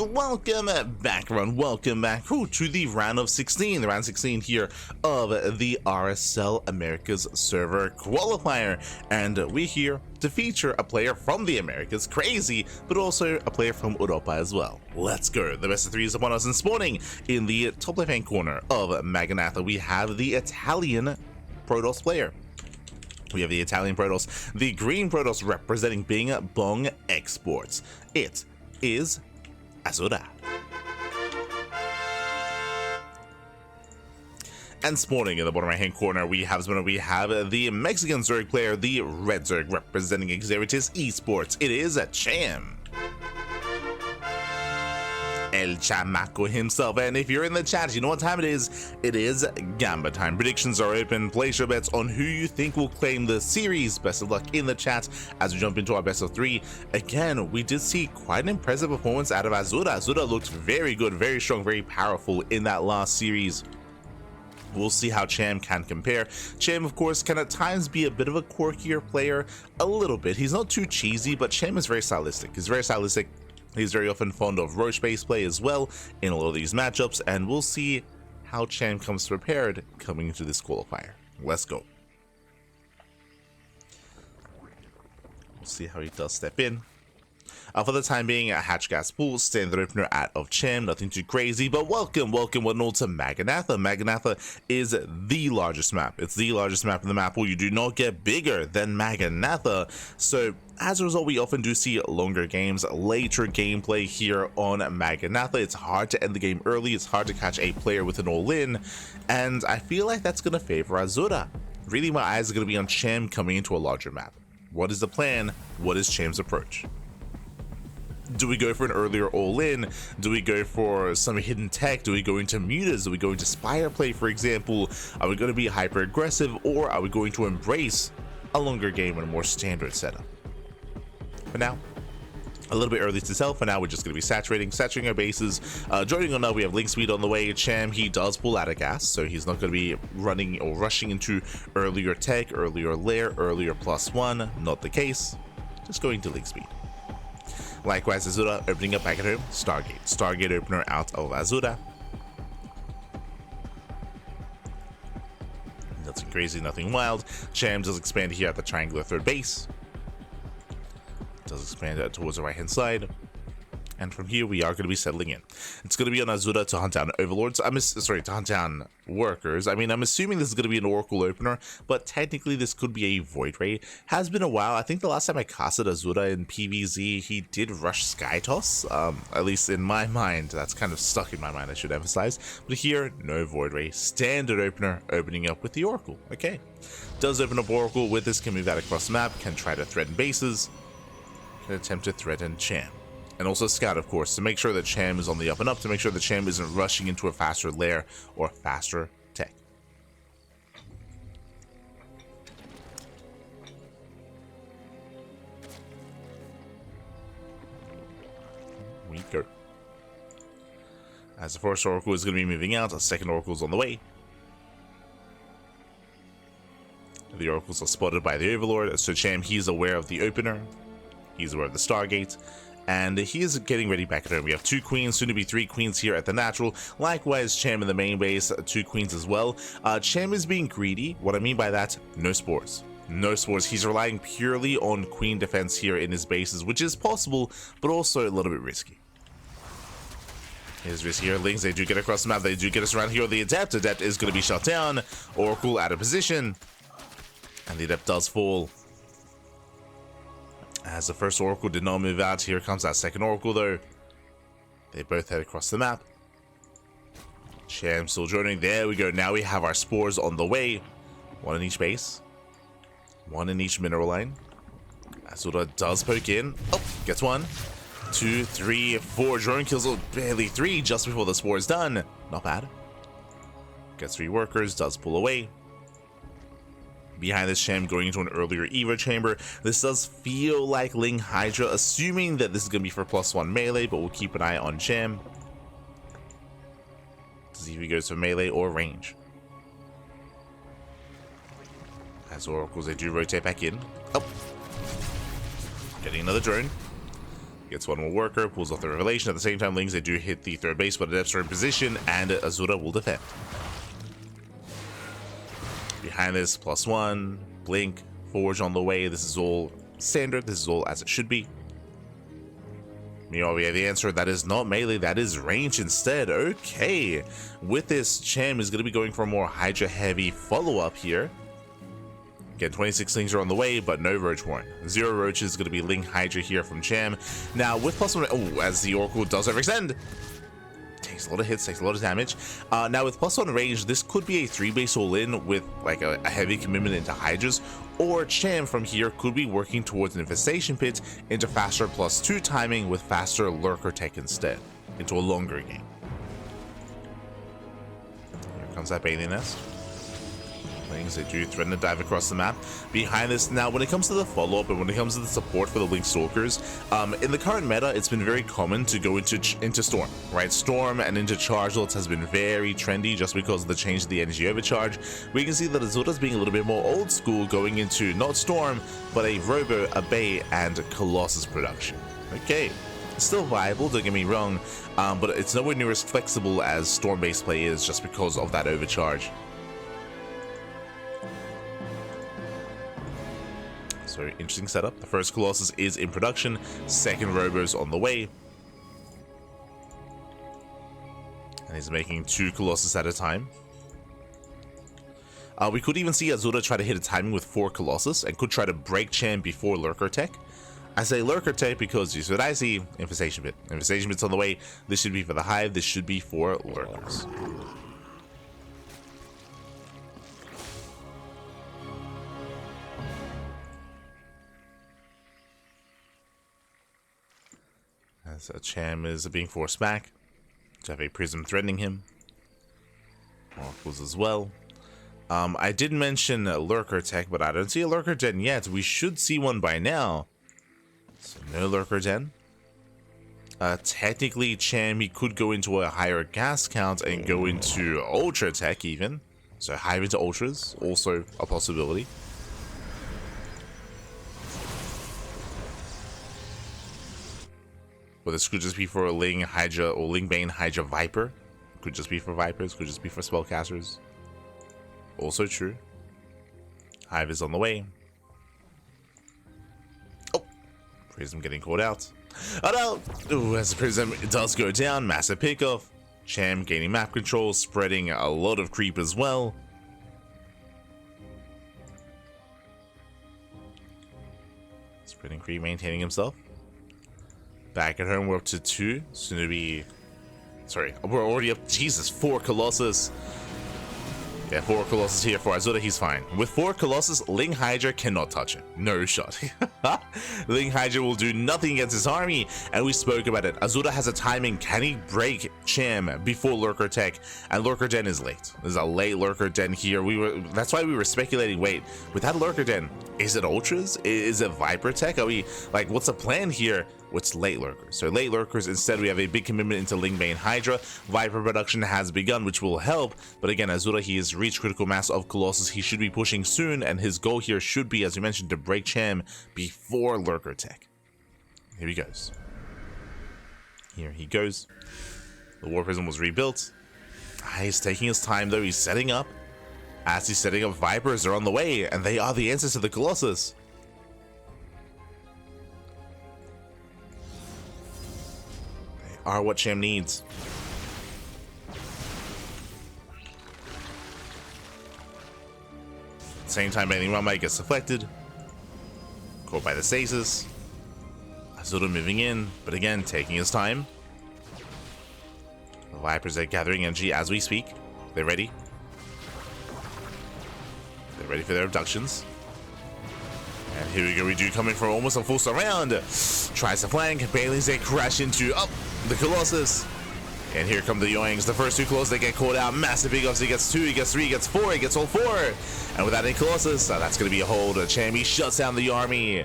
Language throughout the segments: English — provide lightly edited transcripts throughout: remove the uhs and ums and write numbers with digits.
welcome back, everyone. Welcome back to the round of 16, the round 16 here of the RSL Americas server qualifier, and we're here to feature a player from the Americas, crazy, but also a player from Europa as well. Let's go. The best of three is upon us, and spawning in the top left hand corner of Maganatha, we have the Italian Protoss player. We have the Italian Protoss, the green Protoss representing Bing Bong Esports. It is Azura. And spawning in the bottom right hand corner, we have the Mexican Zerg player, the red Zerg representing Esports. It is Cham. El Chamaco himself. And if you're in the chat, you know what time it is. It is Gamba time. Predictions are open. Place your bets on who you think will claim the series. Best of luck in the chat as we jump into our best of three. Again, we did see quite an impressive performance out of Azura. Azura looked very good, very strong, very powerful in that last series. We'll see how Cham can compare. Cham, of course, can at times be a bit of a quirkier player, a little bit. He's not too cheesy, but Cham is very stylistic. He's very often fond of roach-based play as well in a lot of these matchups, and we'll see how Cham comes prepared coming into this qualifier. Let's go. We'll see how he does step in. For the time being, a hatch gas pool, standard opener out of Cham, nothing too crazy, but welcome one and all to Maganatha. Maganatha is the largest map. It's the largest map in the map pool. You do not get bigger than Maganatha. So as a result, we often do see longer games, later gameplay here on Maganatha. It's hard to end the game early. It's hard to catch a player with an all-in, and I feel like that's going to favor Azura. Really, my eyes are going to be on Cham coming into a larger map. What is the plan? What is Cham's approach? Do we go for an earlier all-in? Do we go for some hidden tech? Do we go into mutas? Do we go into spire play, for example? Are we going to be hyper aggressive, or are we going to embrace a longer game and a more standard setup? For now, a little bit early to tell. For now, we're just going to be saturating our bases. Joining on now, we have Link Speed on the way. Cham, he does pull out of gas, so he's not going to be running or rushing into earlier tech, earlier lair, earlier +1. Not the case. Just going to Link Speed. Likewise, Azura opening up back at home. Stargate opener out of Azura. Nothing crazy, nothing wild. Cham does expand here at the triangular third base. Does expand towards the right hand side. And from here, we are going to be settling in. It's going to be on Azura to hunt down overlords. To hunt down workers. I mean, I'm assuming this is going to be an Oracle opener, but technically this could be a Void Ray. Has been a while. I think the last time I casted Azura in PvZ, he did rush Sky Toss. At least in my mind, that's kind of stuck in my mind, I should emphasize. But here, no Void Ray. Standard opener, opening up with the Oracle. Okay. Does open up Oracle with this, can move that across the map, can try to threaten bases, can attempt to threaten Cham. And also scout, of course, to make sure that Cham is on the up and up, to make sure that Cham isn't rushing into a faster lair or faster tech. We go. As the first Oracle is going to be moving out, a second Oracle is on the way. The Oracles are spotted by the Overlord, so Cham, he's aware of the opener. He's aware of the Stargate. And he is getting ready back at home. We have 2 queens, soon to be 3 queens here at the natural. Likewise, Cham in the main base, 2 queens as well. Cham is being greedy. What I mean by that, no spores. No spores. He's relying purely on queen defense here in his bases, which is possible, but also a little bit risky. Here's risky here. Lings, they do get across the map. They do get us around here. The Adept. Adept is going to be shut down. Oracle out of position. And the Adept does fall. As the first Oracle did not move out, here comes that second Oracle though. They both head across the map. Cham still joining. There we go. Now we have our spores on the way. 1 in each base. 1 in each mineral line. Azura does poke in. Oh, gets 1. 2, 3, 4. Drone kills, barely 3 just before the spore is done. Not bad. Gets 3 workers, does pull away. Behind this, Cham going into an earlier Evo chamber. This does feel like Ling Hydra, assuming that this is going to be for +1 melee, but we'll keep an eye on Cham to see if he goes for melee or range. As Oracles, they do rotate back in. Oh, getting another drone. Gets one more worker, pulls off the revelation. At the same time, Lings, they do hit the third base, but Adepts are in position, and Azura will defend. Behind this, +1, Blink, Forge on the way. This is all standard. This is all as it should be. Meanwhile, we have the answer. That is not melee, that is range instead. Okay. With this, Cham is going to be going for a more Hydra-heavy follow-up here. Again, 26 Lings are on the way, but no Roach Warren. 0 Roaches is going to be Ling Hydra here from Cham. Now, with +1, oh, as the Oracle does overextend. Takes a lot of hits, takes a lot of damage. Now, with +1 range, this could be a 3-base all-in with like a heavy commitment into Hydras. Or Cham from here could be working towards an Infestation Pit into faster +2 timing with faster Lurker Tech instead, into a longer game. Here comes that Bathing Nest. Lings, they do threaten to dive across the map. Behind this, now when it comes to the follow-up and when it comes to the support for the Link Stalkers, in the current meta, it's been very common to go into Storm, right? Storm and into Chargelets has been very trendy just because of the change to the energy overcharge. We can see that Azura's being a little bit more old school, going into not Storm, but a Robo, a Bay, and Colossus production. Okay. Still viable, don't get me wrong, but it's nowhere near as flexible as Storm-based play is just because of that overcharge. So interesting setup. The first Colossus is in production, second Robo's on the way. And he's making 2 Colossus at a time. We could even see Azura try to hit a timing with 4 Colossus and could try to break Cham before Lurker Tech. I say Lurker Tech because you see what I see, Infestation Pit. Infestation Pit's on the way. This should be for the Hive, this should be for Lurkers. As Cham is being forced back. To have a Prism threatening him. Oracles as well. I did mention Lurker Tech, but I don't see a Lurker Den yet. We should see one by now. So no Lurker Den. Technically, Cham, he could go into a higher gas count and go into Ultra Tech even. So Hive into Ultras, also a possibility. But this could just be for a Ling Hydra or Ling Bane Hydra Viper. Could just be for Vipers, could just be for Spellcasters. Also true. Hive is on the way. Oh! Prism getting caught out. Oh no! Ooh, as the Prism does go down, massive pickoff. Cham gaining map control, spreading a lot of creep as well. Spreading creep, maintaining himself. Back at home, we're up to 2. Soon to be... Sorry, we're already up... Jesus, 4 Colossus. Yeah, 4 Colossus here for Azura, he's fine. With 4 Colossus, Ling Hydra cannot touch him. No shot. Ling Hydra will do nothing against his army, and we spoke about it. Azura has a timing. Can he break Cham before Lurker Tech? And Lurker Den is late. There's a late Lurker Den here. That's why we were speculating, wait, with that Lurker Den, is it Ultras? Is it Viper Tech? Are we, like, what's the plan here? What's late Lurkers? So late Lurkers, instead we have a big commitment into Ling Bane Hydra. Viper production has begun, which will help. But again, Azura, he has reached critical mass of Colossus. He should be pushing soon, and his goal here should be, as we mentioned, to break Cham before Lurker Tech. Here he goes. Here he goes. The War Prism was rebuilt. He's taking his time though, he's setting up. As he's setting up, Vipers are on the way, and they are the answers to the Colossus. Are what Cham needs. Same time, Bathing Rumbai gets deflected. Caught by the stasis. Azura moving in, but again, taking his time. The Vipers are gathering energy as we speak. They're ready. They're ready for their abductions. And here we go, we do come in for almost a full surround. Tries to flank, Bailey's they crash into the Colossus. And here come the Yoings. The first 2 Colossus, they get caught out. Massive big ups. He gets 2, he gets 3, he gets 4, he gets all 4. And without any Colossus, that's going to be a hold. Cham shuts down the army.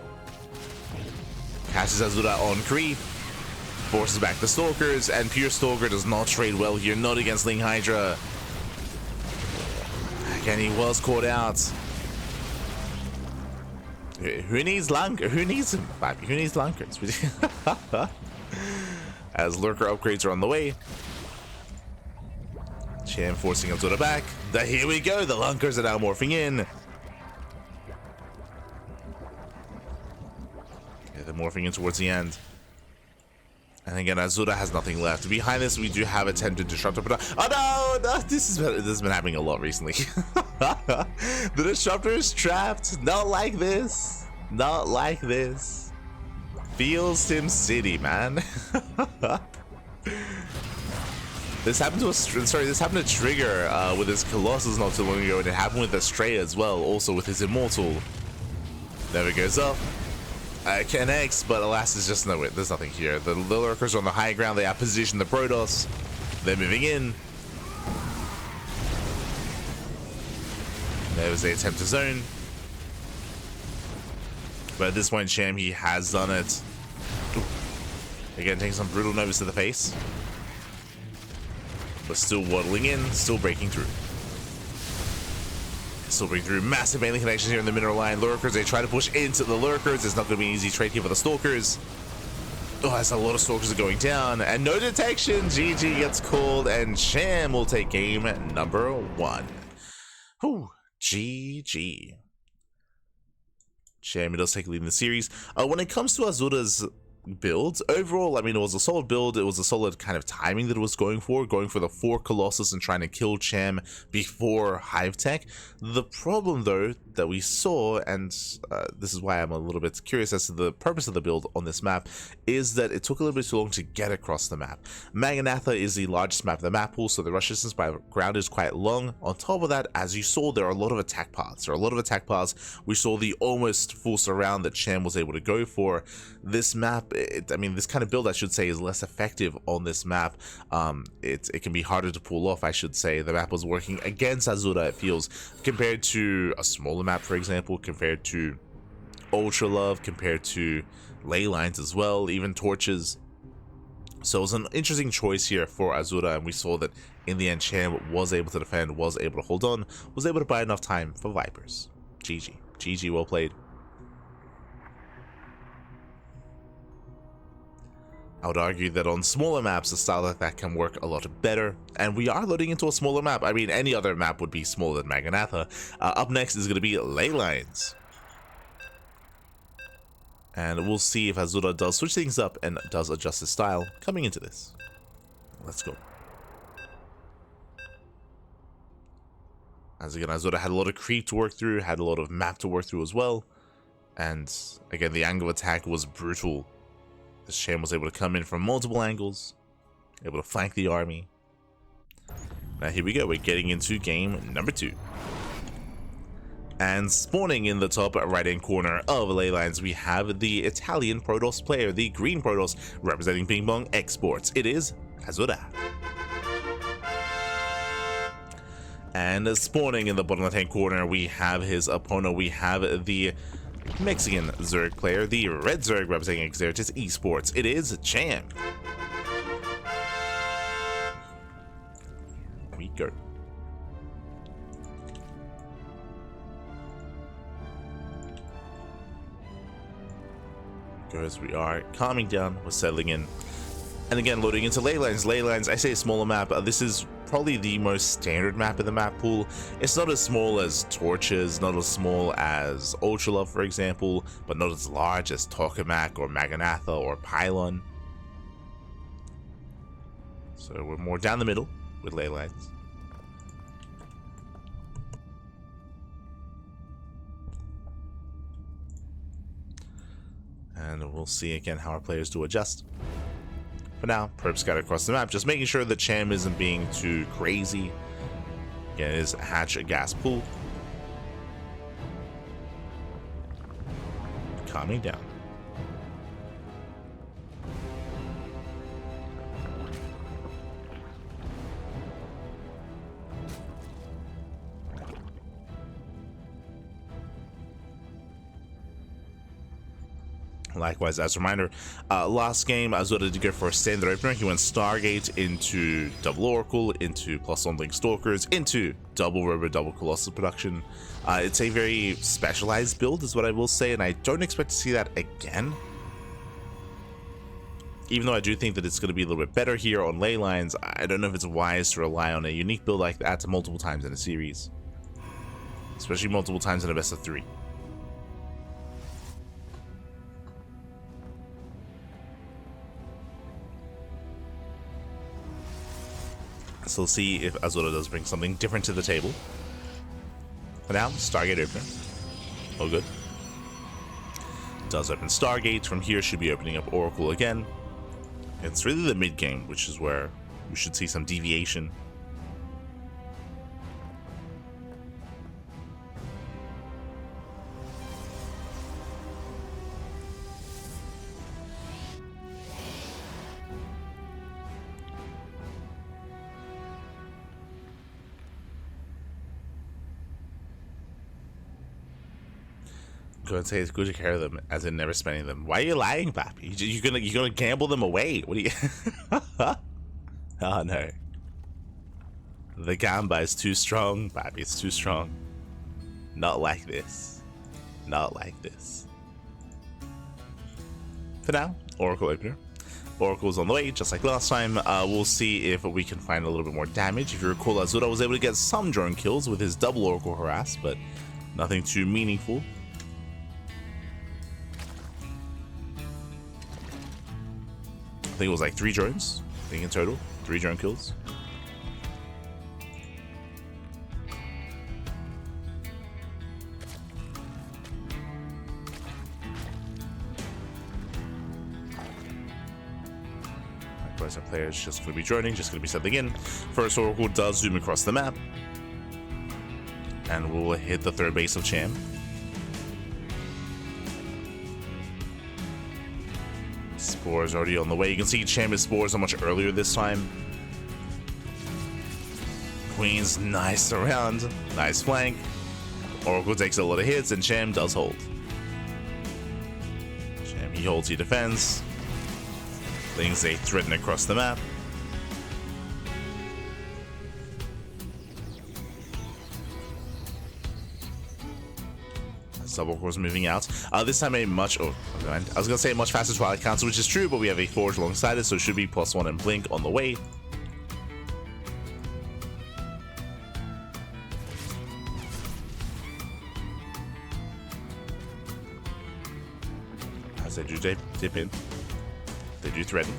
Catches Azura on creep. Forces back the Stalkers. And Pure Stalker does not trade well here. Not against Ling Hydra. Again, he was caught out. Who needs Lanker? Who needs him, Bobby? Who needs Lankers? As lurker upgrades are on the way. Cham forcing him to the back. Here we go. The Lankers are now morphing in. Okay, they're morphing in towards the end. And again, Azura has nothing left. Behind this, we do have attempted disruptor. Oh no! This has been happening a lot recently. The disruptor is trapped. Not like this. Not like this. Feels Sim City, man. This happened to this happened to Trigger with his Colossus not too long ago, and it happened with Astray as well, also with his Immortal. There it goes up. Connects, but alas, there's just there's nothing here. The lurkers are on the high ground. They have positioned the Protoss. They're moving in. There was the attempt to zone. But at this point, Cham, he has done it. Again, taking some brutal Novas to the face. But still waddling in, still breaking through. Still breaking through. Massive melee connections here in the middle line. Lurkers, they try to push into the Lurkers. It's not going to be an easy trade here for the Stalkers. Oh, that's a lot of Stalkers are going down. And no detection. GG gets called, and Cham will take game number 1. Whew. GG. Cham does take a lead in the series. When it comes to Azura's builds, overall, I mean, it was a solid build. It was a solid kind of timing that it was going for the 4 Colossus and trying to kill Cham before Hive Tech. The problem, though, that we saw, and this is why I'm a little bit curious as to the purpose of the build on this map, is that it took a little bit too long to get across the map. Maganatha is the largest map of the map pool, so the rush distance by ground is quite long. On top of that, as you saw, there are a lot of attack paths. We saw the almost full surround that Cham was able to go for. This map, I mean, this kind of build, I should say, is less effective on this map. It can be harder to pull off, I should say. The map was working against Azura, it feels, compared to a smaller map, for example, compared to Ultra Love, compared to Ley Lines as well, even Torches. So it was an interesting choice here for Azura, and we saw that in the end Cham was able to defend, was able to hold on, was able to buy enough time for Vipers. GG. GG, well played. I would argue that on smaller maps, a style like that can work a lot better, and we are loading into a smaller map. I mean, any other map would be smaller than Maganatha. Up next is going to be Ley Lines. And we'll see if Azura does switch things up and does adjust his style coming into this. Let's go. As again, Azura had a lot of creep to work through, had a lot of map to work through as well. And again, the angle of attack was brutal. As Cham was able to come in from multiple angles, able to flank the army. Now here we go, we're getting into game number 2. And spawning in the top right-hand corner of Ley Lines, we have the Italian Protoss player, the green Protoss, representing Ping Pong Esports. It is Azura. And spawning in the bottom left-hand corner, we have his opponent. We have the Mexican Zerg player, the red Zerg representing Xeratus Esports. It is Cham. Here we go. As we are calming down, we're settling in. And again, loading into Ley Lines. Ley Lines, I say a smaller map. This is probably the most standard map in the map pool. It's not as small as Torches, not as small as Ultra Love, for example, but not as large as Tokamak or Maganatha or Pylon. So we're more down the middle with Ley Lines. And we'll see again how our players do adjust. For now, Perp scout across the map, just making sure that Cham isn't being too crazy. Again, it is hatch a gas pool. Calming down. Likewise, as a reminder, last game, Azura did go for a standard opener. He went Stargate into double Oracle, into +1 Link Stalkers, into double Robo, double Colossus production. It's a very specialized build, is what I will say, and I don't expect to see that again. Even though I do think that it's going to be a little bit better here on ley lines, I don't know if it's wise to rely on a unique build like that multiple times in a series. Especially multiple times in a best of 3. So we'll see if Azura does bring something different to the table. For now, Stargate opener. Oh, good. Does open Stargate. From here, should be opening up Oracle again. It's really the mid game, which is where we should see some deviation. Go and say it's good to carry them, as in never spending them. Why are you lying, Pappy? You're gonna gamble them away? What are you? Oh no, the gamba is too strong, Pappy. It's too strong. Not like this. Not like this. For now, Oracle opener. Oracle's on the way, just like last time. We'll see if we can find a little bit more damage. If you recall, Azura was able to get some drone kills with his double Oracle harass, but nothing too meaningful. I think it was like 3 drones. I think in total, 3 drone kills. Likewise, our player is just going to be droning, just going to be settling in. First Oracle does zoom across the map, and we'll hit the 3rd base of Cham. Spores already on the way. You can see Cham spores are much earlier this time. Queen's nice around. Nice flank. Oracle takes a lot of hits, and Cham does hold. Cham, he holds, he defends. Things they threaten across the map. Double course moving out. This time a much, I was gonna say a much faster Twilight Council, which is true, but we have a Forge alongside it, so it should be +1 and Blink on the way. As they do dip in, they do threaten.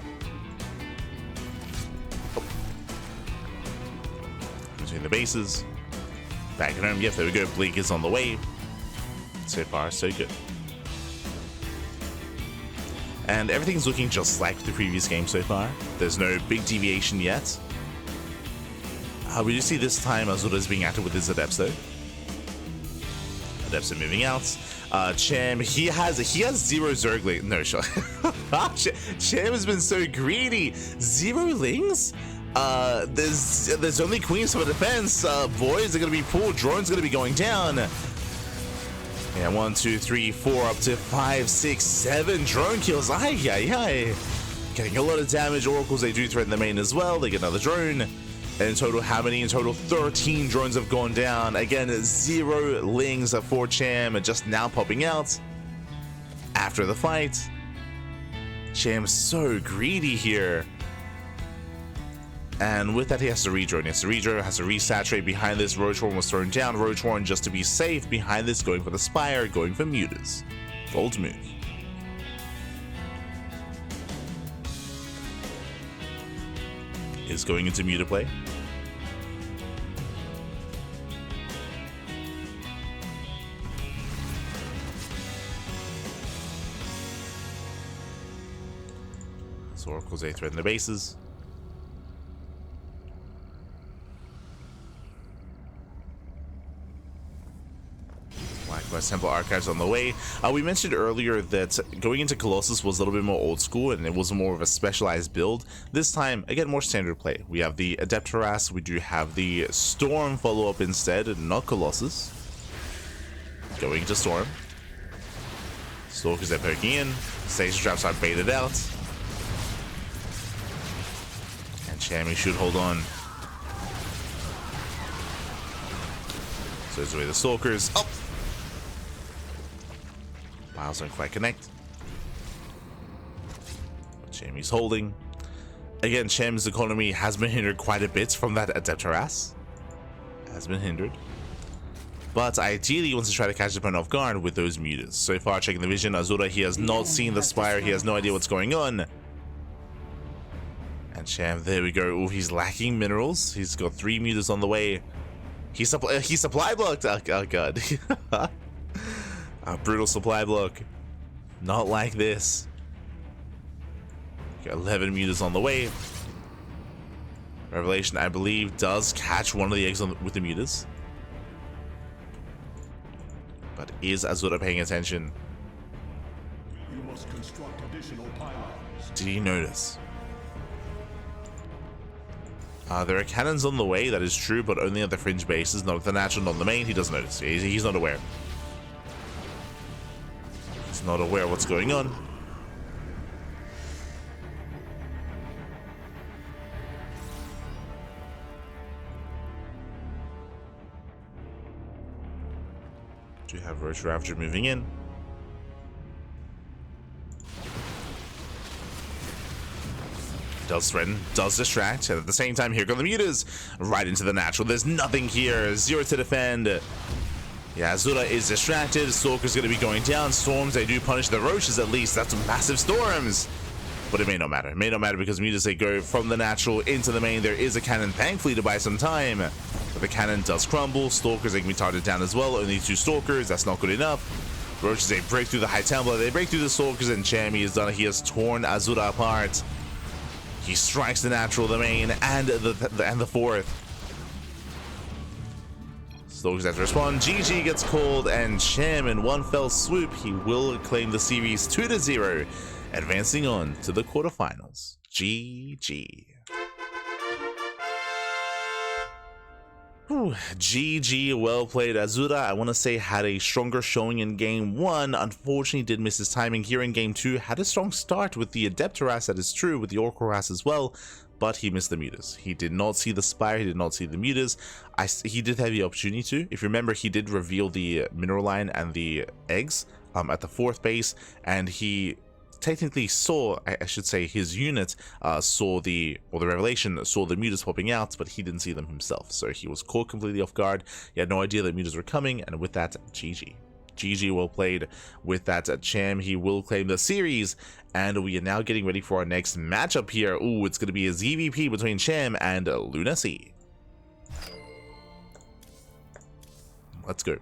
Oh. Between the bases, back at home. Yep, there we go. Blink is on the way. So far, so good. And everything's looking just like the previous game so far. There's no big deviation yet. We do see this time Azura is being active with his Adepts though. Adepts are moving out. Cham, he has 0 Zergling. No shot. Cham has been so greedy. 0 Lings? There's only Queens for defense. Boys are gonna be pulled. Drones gonna be going down. Yeah, 1, 2, 3, 4, up to 5, 6, 7 drone kills. Ay. Getting a lot of damage. Oracles, they do threaten the main as well. They get another drone. And in total, how many? In total, 13 drones have gone down. Again, 0 Lings for Cham, just now popping out after the fight. Cham's so greedy here. And with that, he has to redrone. He has to redrone, has to resaturate. Behind this, Roachhorn was thrown down. Roachhorn, just to be safe, behind this, going for the Spire, going for Mutas. Bold move. Is going into Muta play. So Oracles, they threaten the bases. Likewise, Temple Archives on the way. We mentioned earlier that going into Colossus was a little bit more old school and it was more of a specialized build. This time, again, more standard play. We have the Adept Harass, we do have the Storm follow-up instead, not Colossus. Going to Storm. Stalkers are poking in. Station traps are baited out. And Cham should hold on. So it's away the Stalkers. Up! Miles don't quite connect. Cham's holding. Again, Cham's economy has been hindered quite a bit from that Adept harass. Has been hindered. But ideally, he wants to try to catch the opponent off guard with those mutas. So far, checking the vision, Azura, he has not seen the Spire. He has no idea what's going on. And Cham, there we go. Oh, he's lacking minerals. He's got 3 mutas on the way. He supply blocked. Oh god. A brutal supply block. Not like this. Got 11 mutas on the way. Revelation, I believe, does catch one of the eggs with the mutas. But is Azura paying attention? You must construct additional pylons. Did he notice? There are cannons on the way, that is true, but only at the fringe bases, not at the natural, not on the main. He doesn't notice. He's not aware. He's not aware of what's going on. Do have Roach Ravager moving in. Does threaten, does distract, and at the same time, here go the mutas right into the natural. There's nothing here. 0 to defend. Yeah, Azura is distracted. Stalker's going to be going down. Storms, they do punish the Roaches at least. That's massive storms. But it may not matter. It may not matter because mutas, they go from the natural into the main. There is a cannon, thankfully, to buy some time. But the cannon does crumble. Stalkers, they can be targeted down as well. Only 2 Stalkers. That's not good enough. Roaches, they break through the High Templar. They break through the Stalkers, and Cham is done. He has torn Azura apart. He strikes the natural, the main, and the fourth. Stalkers have to respond. GG gets called, and Cham in one fell swoop, he will claim the series 2-0, advancing on to the quarterfinals. GG. Whew, GG, well played. Azura, I want to say, had a stronger showing in game 1. Unfortunately, did miss his timing here in game 2. Had a strong start with the Adept harass, that is true, with the Orc harass as well, but he missed the mutas. He did not see the Spire, he did not see the mutas. He did have the opportunity to. If you remember, he did reveal the mineral line and the eggs at the 4th base, and he technically saw, I should say, his unit saw the Revelation saw the mutas popping out, but he didn't see them himself, so he was caught completely off guard. He had no idea that mutas were coming, and with that, GG. GG, well played. With that, Cham, he will claim the series, and we are now getting ready for our next matchup here. Ooh, it's going to be a ZvP between Cham and Lunacy. Let's go.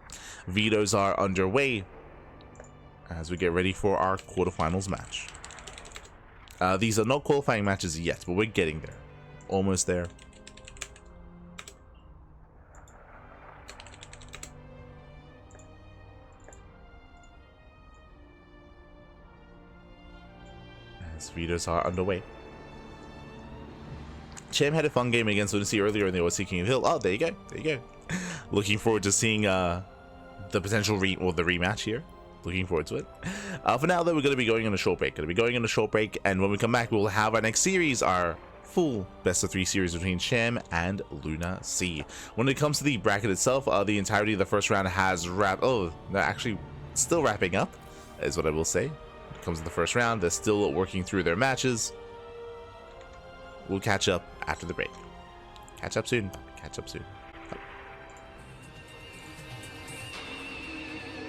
Vetoes are underway as we get ready for our quarterfinals match. These are not qualifying matches yet, but we're getting there. Almost there. As vetoes are underway. Cham had a fun game against Lunacy earlier and they were seeking a hill. Oh, there you go. There you go. Looking forward to seeing the potential the rematch here. Looking forward to it. For now, though, we're going to be going on a short break. And when we come back, we'll have our next series, our full best of 3 series between Cham and Lunacy. When it comes to the bracket itself, the entirety of the first round has wrapped. Oh, they're actually still wrapping up, is what I will say. When it comes to the first round, they're still working through their matches. We'll catch up after the break. Catch up soon. Catch up soon.